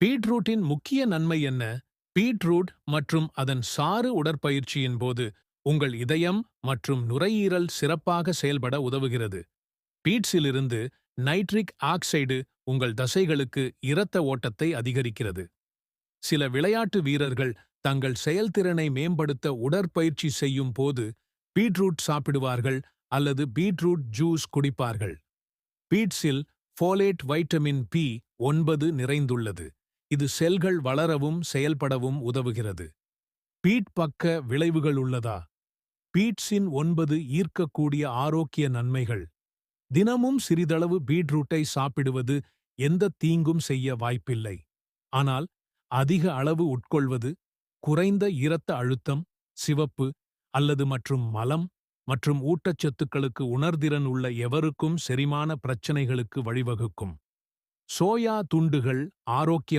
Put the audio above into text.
பீட்ரூட்டின் முக்கிய நன்மை என்ன? பீட்ரூட் மற்றும் அதன் சாறு உடற்பயிற்சியின் போது உங்கள் இதயம் மற்றும் நுரையீரல் சிறப்பாக செயல்பட உதவுகிறது. பீட்ஸிலிருந்து நைட்ரிக் ஆக்சைடு உங்கள் தசைகளுக்கு இரத்த ஓட்டத்தை அதிகரிக்கிறது. சில விளையாட்டு வீரர்கள் தங்கள் செயல்திறனை மேம்படுத்த உடற்பயிற்சி செய்யும் போது பீட்ரூட் சாப்பிடுவார்கள் அல்லது பீட்ரூட் ஜூஸ் குடிப்பார்கள். பீட்ஸில் ஃபோலேட் வைட்டமின் பி 9 நிறைந்துள்ளது. இது செல்கள் வளரவும் செயல்படவும் உதவுகிறது. பீட் பக்க விளைவுகள் உள்ளதா? பீட்ஸின் 9 ஈர்க்கக்கூடிய ஆரோக்கிய நன்மைகள். தினமும் சிறிதளவு பீட்ரூட்டை சாப்பிடுவது எந்த தீங்கும் செய்ய வாய்ப்பில்லை. ஆனால் அதிக அளவு உட்கொள்வது குறைந்த இரத்த அழுத்தம், சிவப்பு அல்லது மற்றும் மலம் மற்றும் ஊட்டச்சத்துக்களுக்கு உணர்திறன் உள்ள எவருக்கும் செரிமான பிரச்சனைகளுக்கு வழிவகுக்கும். சோயா துண்டுகள் ஆரோக்கிய